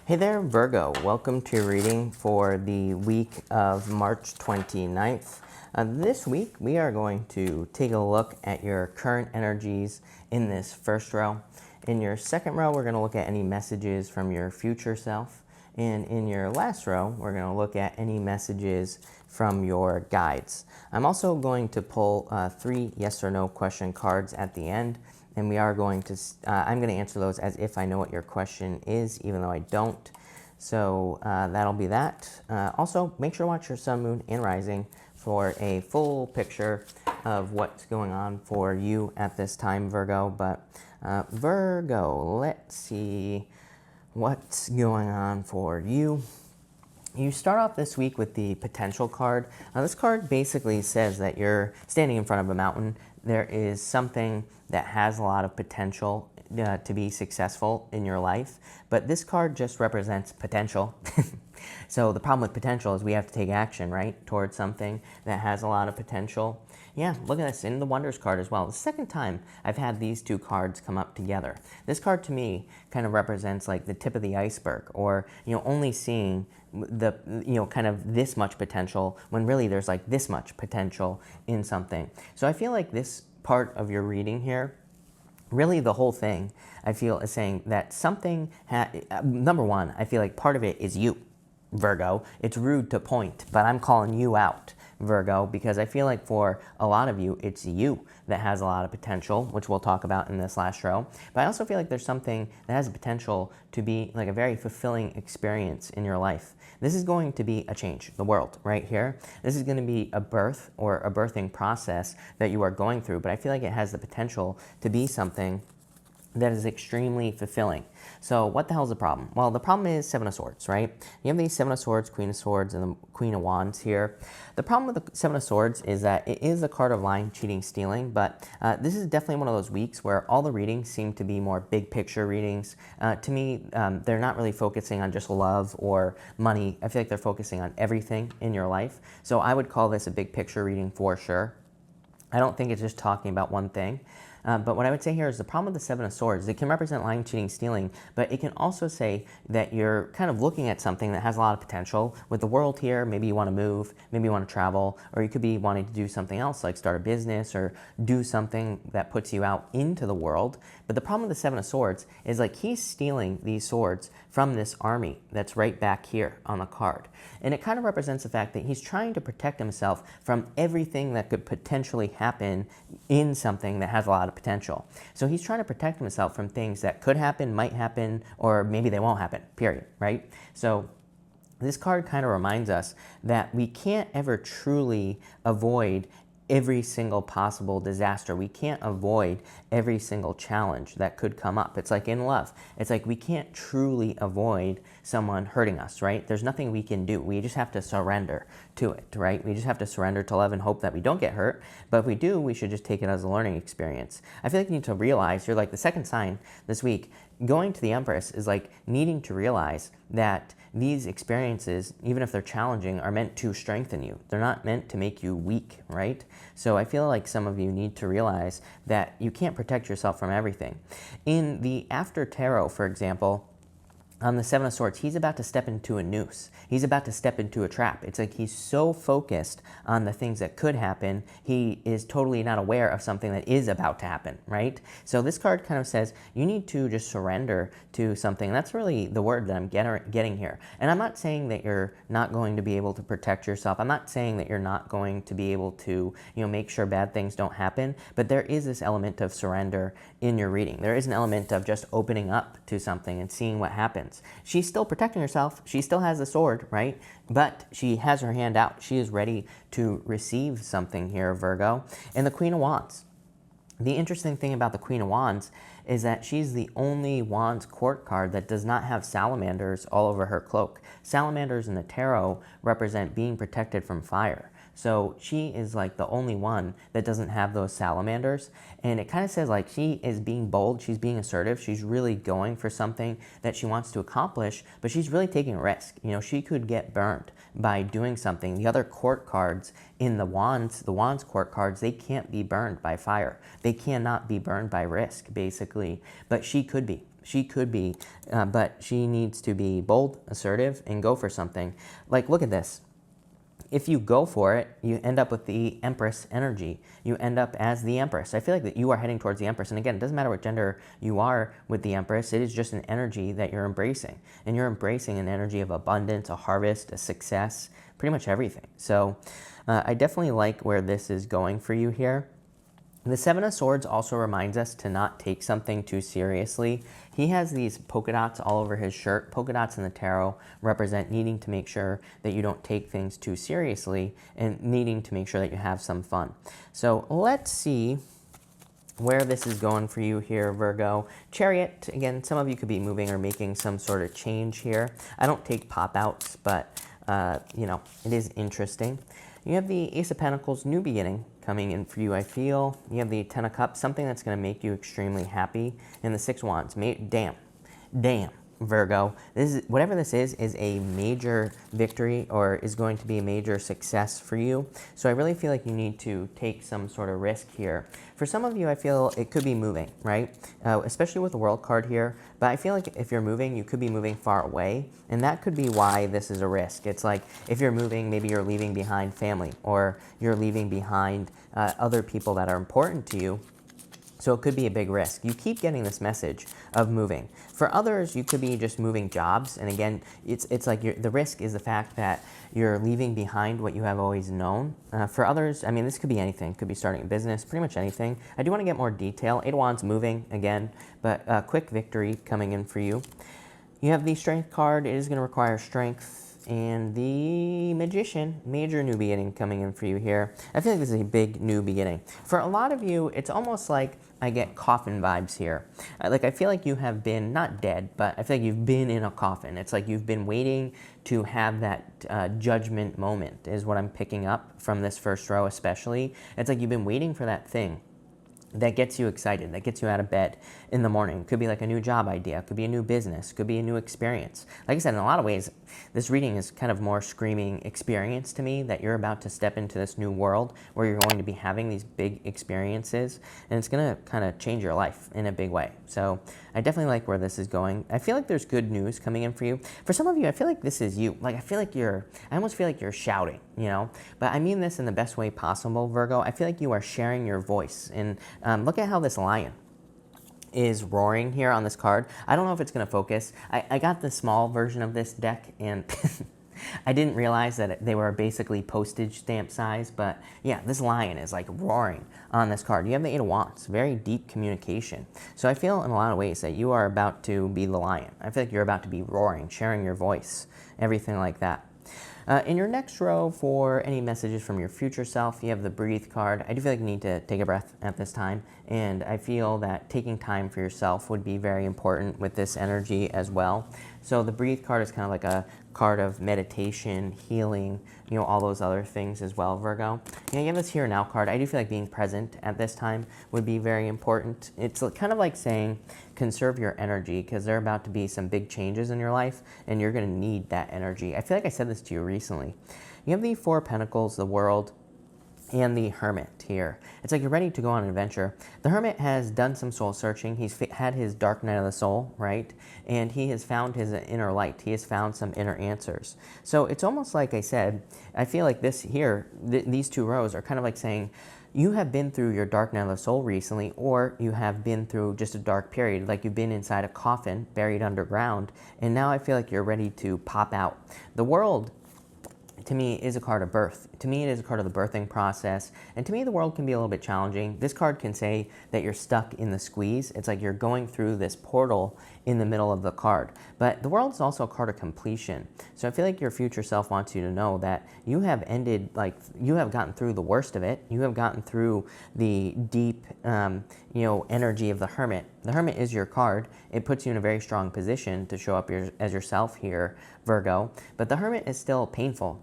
Hey there, Virgo. Welcome to your reading for the week of March 29th. This week, we are going to take a look at your current energies in this first row. In your second row, we're going to look at any messages from your future self. And in your last row, we're going to look at any messages from your guides. I'm also going to pull 3 yes or no question cards at the end. And we are going to, I'm going to answer those as if I know what your question is, even though I don't. So that'll be that. Also, make sure to watch your sun, moon, and rising for a full picture of what's going on for you at this time, Virgo. But Virgo, let's see what's going on for you. You start off this week with the potential card. Now, this card basically says that you're standing in front of a mountain. There is something that has a lot of potential to be successful in your life, but this card just represents potential. So the problem with potential is we have to take action, right, towards something that has a lot of potential. Yeah, look at this in the Wonders card as well. The second time I've had these two cards come up together. This card to me kind of represents like the tip of the iceberg, or only seeing the kind of this much potential when really there's like this much potential in something. So I feel like this part of your reading here, really the whole thing, I feel is saying that something, number one, I feel like part of it is you, Virgo. It's rude to point, but I'm calling you out, Virgo, because I feel like for a lot of you, it's you that has a lot of potential, which we'll talk about in this last row. But I also feel like there's something that has the potential to be like a very fulfilling experience in your life. This is going to be a change, the world right here. This is going to be a birth or a birthing process that you are going through, but I feel like it has the potential to be something that is extremely fulfilling. So what the hell is the problem? Well, the problem is Seven of Swords, right? You have these Seven of Swords, Queen of Swords, and the Queen of Wands here. The problem with the Seven of Swords is that it is a card of lying, cheating, stealing, but this is definitely one of those weeks where all the readings seem to be more big picture readings. To me, they're not really focusing on just love or money. I feel like they're focusing on everything in your life. So I would call this a big picture reading for sure. I don't think it's just talking about one thing. But what I would say here is the problem with the Seven of Swords, it can represent lying, cheating, stealing, but it can also say that you're kind of looking at something that has a lot of potential. With the world here, maybe you want to move, maybe you want to travel, or you could be wanting to do something else, like start a business or do something that puts you out into the world. But the problem with the Seven of Swords is like he's stealing these swords from this army that's right back here on the card. And it kind of represents the fact that he's trying to protect himself from everything that could potentially happen in something that has a lot of potential. So he's trying to protect himself from things that could happen, might happen, or maybe they won't happen, period, right? So this card kind of reminds us that we can't ever truly avoid every single possible disaster. We can't avoid every single challenge that could come up. It's like in love. It's like we can't truly avoid someone hurting us, right? There's nothing we can do. We just have to surrender to it, right? We just have to surrender to love and hope that we don't get hurt. But if we do, we should just take it as a learning experience. I feel like you need to realize, you're like the second sign this week, going to the Empress is like needing to realize that these experiences, even if they're challenging, are meant to strengthen you. They're not meant to make you weak, right? So I feel like some of you need to realize that you can't protect yourself from everything. In the After Tarot, for example, on the Seven of Swords, he's about to step into a noose. He's about to step into a trap. It's like he's so focused on the things that could happen, he is totally not aware of something that is about to happen, right? So this card kind of says you need to just surrender to something. That's really the word that I'm getting here. And I'm not saying that you're not going to be able to protect yourself. I'm not saying that you're not going to be able to, make sure bad things don't happen. But there is this element of surrender in your reading. There is an element of just opening up to something and seeing what happens. She's still protecting herself. She still has the sword, right? But she has her hand out. She is ready to receive something here, Virgo. And the Queen of Wands. The interesting thing about the Queen of Wands is that she's the only Wands court card that does not have salamanders all over her cloak. Salamanders in the tarot represent being protected from fire. So she is like the only one that doesn't have those salamanders. And it kind of says like she is being bold, she's being assertive, she's really going for something that she wants to accomplish, but she's really taking a risk. She could get burned by doing something. The other court cards in the Wands court cards, they can't be burned by fire. They cannot be burned by risk, basically. But she could be. She could be, but she needs to be bold, assertive, and go for something. Like, look at this. If you go for it, you end up with the Empress energy. You end up as the Empress. I feel like that you are heading towards the Empress. And again, it doesn't matter what gender you are with the Empress. It is just an energy that you're embracing. And you're embracing an energy of abundance, a harvest, a success, pretty much everything. So I definitely like where this is going for you here. The Seven of Swords also reminds us to not take something too seriously. He has these polka dots all over his shirt. Polka dots in the tarot represent needing to make sure that you don't take things too seriously and needing to make sure that you have some fun. So let's see where this is going for you here, Virgo. Chariot, again, some of you could be moving or making some sort of change here. I don't take pop-outs, but, you know, it is interesting. You have the Ace of Pentacles, new beginning coming in for you, I feel. You have the Ten of Cups, something that's going to make you extremely happy. And the Six of Wands, damn, Virgo. This is, whatever this is a major victory or is going to be a major success for you. So I really feel like you need to take some sort of risk here. For some of you, I feel it could be moving, right? Especially with the World card here. But I feel like if you're moving, you could be moving far away. And that could be why this is a risk. It's like if you're moving, maybe you're leaving behind family or you're leaving behind other people that are important to you. So it could be a big risk. You keep getting this message of moving. For others, you could be just moving jobs. And again, it's like the risk is the fact that you're leaving behind what you have always known. For others, I mean, this could be anything. It could be starting a business, pretty much anything. I do want to get more detail. Eight of Wands moving again, but quick victory coming in for you. You have the Strength card. It is going to require strength. And the Magician, major new beginning coming in for you here. I feel like this is a big new beginning. For a lot of you, it's almost like I get coffin vibes here. Like I feel like you have been, not dead, but I feel like you've been in a coffin. It's like you've been waiting to have that judgment moment is what I'm picking up from this first row especially. It's like you've been waiting for that thing that gets you excited, that gets you out of bed in the morning. Could be like a new job idea, could be a new business, could be a new experience. Like I said, in a lot of ways, this reading is kind of more screaming experience to me, that you're about to step into this new world where you're going to be having these big experiences, and it's going to kind of change your life in a big way. So I definitely like where this is going. I feel like there's good news coming in for you. For some of you, I feel like this is you. Like I almost feel like you're shouting, you know? But I mean this in the best way possible, Virgo. I feel like you are sharing your voice. And look at how this lion is roaring here on this card. I don't know if it's going to focus. I got the small version of this deck, and I didn't realize that they were basically postage stamp size, but yeah, this lion is like roaring on this card. You have the Eight of Wands, very deep communication. So I feel in a lot of ways that you are about to be the lion. I feel like you're about to be roaring, sharing your voice, everything like that. In your next row, for any messages from your future self, you have the Breathe card. I do feel like you need to take a breath at this time, and I feel that taking time for yourself would be very important with this energy as well. So the Breathe card is kind of like a card of meditation, healing, you know, all those other things as well, Virgo. You know, you have this Here Now card. I do feel like being present at this time would be very important. It's kind of like saying conserve your energy, because there are about to be some big changes in your life, and you're going to need that energy. I feel like I said this to you recently. You have the Four of Pentacles, the World, and the Hermit here. It's like you're ready to go on an adventure. The Hermit has done some soul searching. He's had his dark night of the soul, right? And he has found his inner light. He has found some inner answers. So it's almost like I said, I feel like this here, these two rows are kind of like saying, you have been through your dark night of the soul recently, or you have been through just a dark period, like you've been inside a coffin, buried underground, and now I feel like you're ready to pop out. The World, to me, is a card of birth. To me, it is a card of the birthing process. And to me, the World can be a little bit challenging. This card can say that you're stuck in the squeeze. It's like you're going through this portal in the middle of the card. But the World is also a card of completion. So I feel like your future self wants you to know that you have ended, like, you have gotten through the worst of it. You have gotten through the deep, you know, energy of the Hermit. The Hermit is your card. It puts you in a very strong position to show up as yourself here, Virgo. But the Hermit is still painful.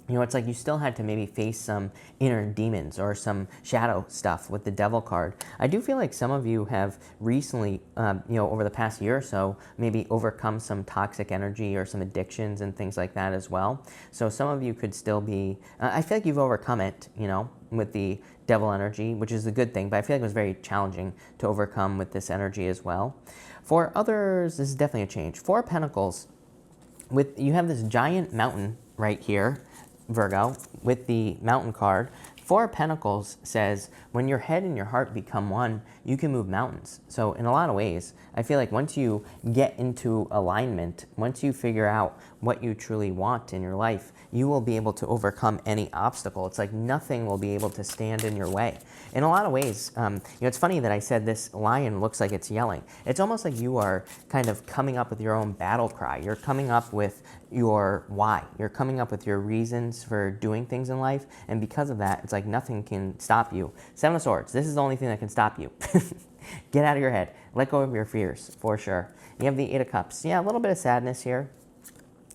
You know, it's like you still had to maybe face some inner demons or some shadow stuff with the Devil card. I do feel like some of you have recently, you know, over the past year or so, maybe overcome some toxic energy or some addictions and things like that as well. So some of you could still be, I feel like you've overcome it, you know, with the Devil energy, which is a good thing, but I feel like it was very challenging to overcome with this energy as well. For others, this is definitely a change. Four of Pentacles, you have this giant mountain right here, Virgo, with the mountain card. Four of Pentacles says, when your head and your heart become one, you can move mountains. So in a lot of ways, I feel like once you get into alignment, once you figure out what you truly want in your life, you will be able to overcome any obstacle. It's like nothing will be able to stand in your way. In a lot of ways, it's funny that I said this lion looks like it's yelling. It's almost like you are kind of coming up with your own battle cry. You're coming up with your why. You're coming up with your reasons for doing things in life. And because of that, it's like nothing can stop you. Seven of Swords, this is the only thing that can stop you. Get out of your head. Let go of your fears, for sure. You have the Eight of Cups. Yeah, a little bit of sadness here.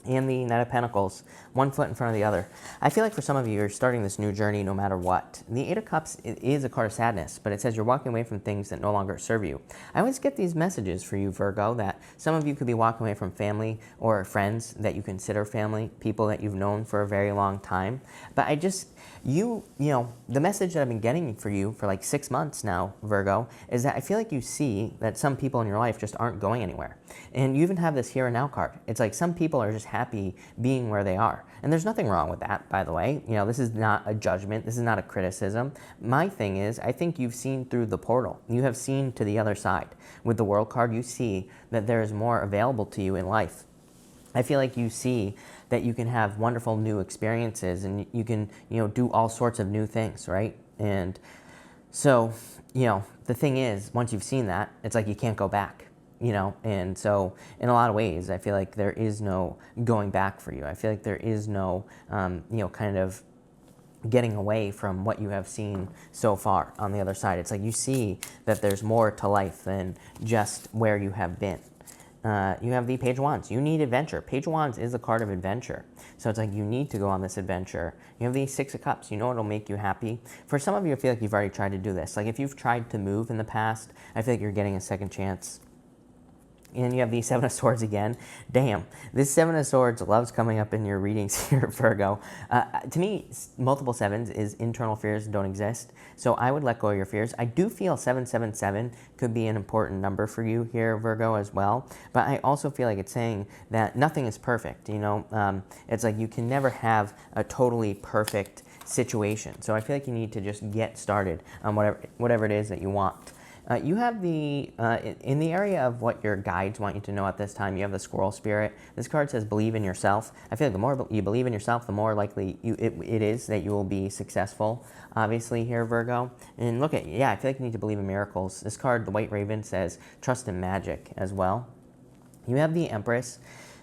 And the Knight of Pentacles, one foot in front of the other. I feel like for some of you, you're starting this new journey no matter what. The Eight of Cups is a card of sadness, but it says you're walking away from things that no longer serve you. I always get these messages for you, Virgo, that some of you could be walking away from family or friends that you consider family, people that you've known for a very long time. But I just, you know, the message that I've been getting for you for like 6 months now, Virgo, is that I feel like you see that some people in your life just aren't going anywhere. And you even have this here and now card. It's like some people are just happy being where they are. And there's nothing wrong with that, by the way. You know, this is not a judgment. This is not a criticism. My thing is, I think you've seen through the portal. You have seen to the other side. With the World card, you see that there is more available to you in life. I feel like you see that you can have wonderful new experiences and you can, do all sorts of new things, right? And so, the thing is, once you've seen that, it's like you can't go back. And so in a lot of ways, I feel like there is no going back for you. I feel like there is no, kind of getting away from what you have seen so far on the other side. It's like you see that there's more to life than just where you have been. You have the Page of Wands. You need adventure. Page of Wands is a card of adventure. So it's like you need to go on this adventure. You have the Six of Cups. You know it'll make you happy. For some of you, I feel like you've already tried to do this. Like if you've tried to move in the past, I feel like you're getting a second chance. And you have the Seven of Swords again. Damn, this Seven of Swords loves coming up in your readings here, Virgo. To me, multiple sevens is internal fears don't exist. So I would let go of your fears. I do feel 777 could be an important number for you here, Virgo, as well. But I also feel like it's saying that nothing is perfect. It's like you can never have a totally perfect situation. So I feel like you need to just get started on whatever it is that you want. You have the, in the area of what your guides want you to know at this time, you have the Squirrel Spirit. This card says believe in yourself. I feel like the more you believe in yourself, the more likely it is that you will be successful, obviously, here, Virgo. And look I feel like you need to believe in miracles. This card, the White Raven, says trust in magic as well. You have the Empress,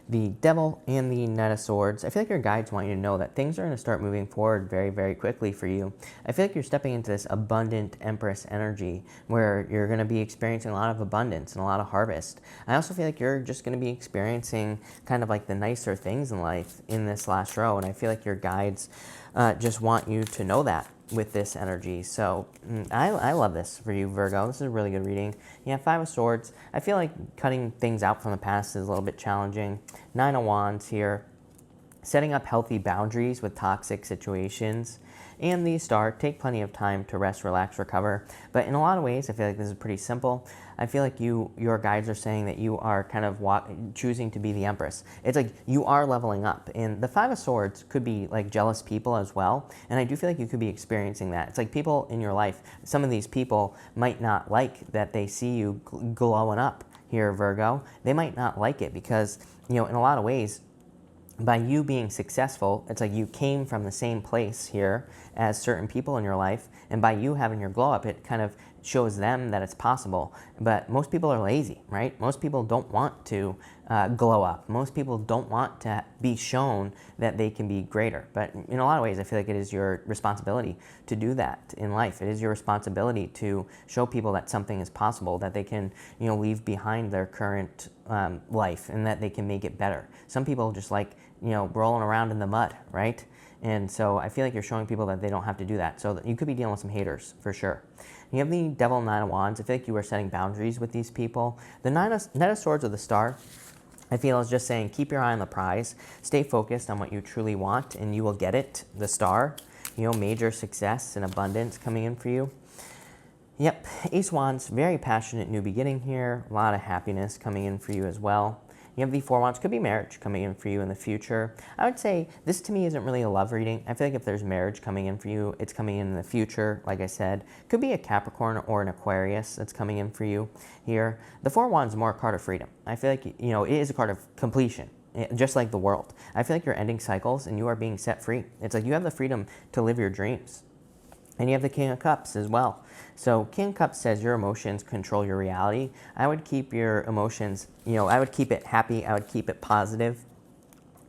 the Devil, and the Knight of Swords. I feel like your guides want you to know that things are going to start moving forward very, very quickly for you. I feel like you're stepping into this abundant Empress energy where you're going to be experiencing a lot of abundance and a lot of harvest. I also feel like you're just going to be experiencing kind of like the nicer things in life in this last row, and I feel like your guides just want you to know that with this energy. So I love this for you, Virgo. This is a really good reading. Yeah, Five of Swords. I feel like cutting things out from the past is a little bit challenging. Nine of Wands here. Setting up healthy boundaries with toxic situations. And the Star, take plenty of time to rest, relax, recover. But in a lot of ways, I feel like this is pretty simple. I feel like your guides are saying that you are kind of choosing to be the Empress. It's like you are leveling up. And the Five of Swords could be like jealous people as well. And I do feel like you could be experiencing that. It's like people in your life, some of these people might not like that they see you glowing up here, Virgo. They might not like it because, in a lot of ways, by you being successful, it's like you came from the same place here as certain people in your life, and by you having your glow up, it kind of shows them that it's possible. But most people are lazy, right? Most people don't want to glow up. Most people don't want to be shown that they can be greater. But in a lot of ways, I feel like it is your responsibility to do that in life. It is your responsibility to show people that something is possible, that they can, leave behind their current life and that they can make it better. Some people just like, rolling around in the mud, right? And so I feel like you're showing people that they don't have to do that. So that you could be dealing with some haters for sure. You have the Devil, Nine of Wands. I feel like you are setting boundaries with these people. The Knight of Swords with the Star, I feel is just saying keep your eye on the prize. Stay focused on what you truly want and you will get it. The Star, major success and abundance coming in for you. Yep, Ace Wands, very passionate new beginning here. A lot of happiness coming in for you as well. You have the Four Wands, could be marriage coming in for you in the future. I would say this to me isn't really a love reading. I feel like if there's marriage coming in for you, it's coming in the future, like I said. Could be a Capricorn or an Aquarius that's coming in for you here. The Four Wands is more a card of freedom. I feel like, you know, it is a card of completion, just like the world. I feel like you're ending cycles and you are being set free. It's like you have the freedom to live your dreams. And you have the King of Cups as well. So King of Cups says your emotions control your reality. I would keep your emotions, you know, I would keep it happy. I would keep it positive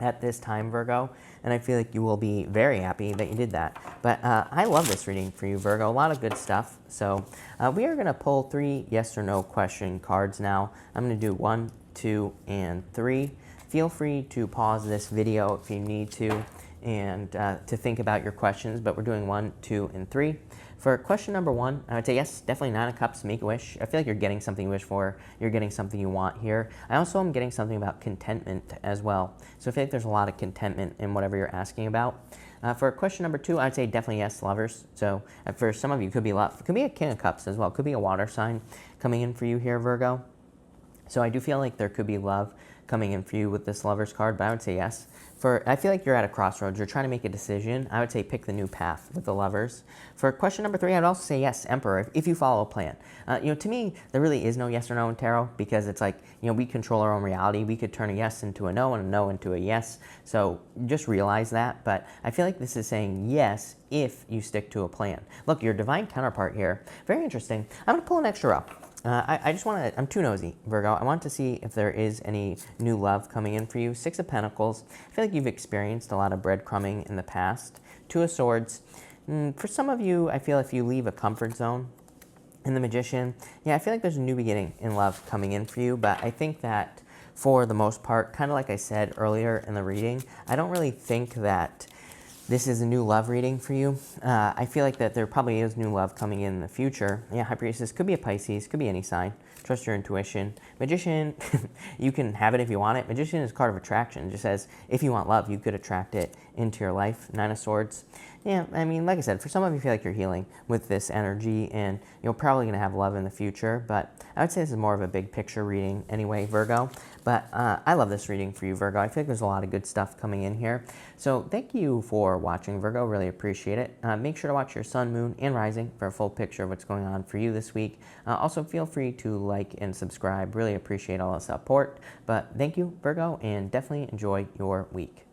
at this time, Virgo. And I feel like you will be very happy that you did that. But I love this reading for you, Virgo. A lot of good stuff. So we are going to pull 3 yes or no question cards now. I'm going to do 1, 2, and 3. Feel free to pause this video if you need to and to think about your questions, but we're doing 1, 2, and 3. For question number 1, I would say yes, definitely 9 of Cups, make a wish. I feel like you're getting something you wish for. You're getting something you want here. I also am getting something about contentment as well. So I feel like there's a lot of contentment in whatever you're asking about. For question number 2, I'd say definitely yes, lovers. So for some of you, could be love. It could be a King of Cups as well. Could be a water sign coming in for you here, Virgo. So I do feel like there could be love coming in for you with this Lovers card, but I would say yes. I feel like you're at a crossroads. You're trying to make a decision. I would say pick the new path with the Lovers. For question number 3, I'd also say yes, Emperor, if you follow a plan. You know, to me, there really is no yes or no in tarot because it's like, you know, we control our own reality. We could turn a yes into a no and a no into a yes. So just realize that. But I feel like this is saying yes if you stick to a plan. Look, your divine counterpart here, very interesting. I'm going to pull an extra row. I just want to, I'm too nosy, Virgo. I want to see if there is any new love coming in for you. 6 of Pentacles. I feel like you've experienced a lot of breadcrumbing in the past. 2 of Swords. For some of you, I feel if you leave a comfort zone, and the Magician, yeah, I feel like there's a new beginning in love coming in for you, but I think that for the most part, kind of like I said earlier in the reading, I don't really think that this is a new love reading for you. I feel like that there probably is new love coming in the future. Yeah, High Priestess could be a Pisces, could be any sign. Trust your intuition. Magician, you can have it if you want it. Magician is a card of attraction. It just says if you want love, you could attract it into your life. 9 of Swords. Yeah, I mean, like I said, for some of you, feel like you're healing with this energy and you're probably going to have love in the future. But I would say this is more of a big picture reading anyway, Virgo. But I love this reading for you, Virgo. I feel like there's a lot of good stuff coming in here. So thank you for watching, Virgo. Really appreciate it. Make sure to watch your sun, moon, and rising for a full picture of what's going on for you this week. Also, feel free to like and subscribe. Really appreciate all the support. But thank you, Virgo, and definitely enjoy your week.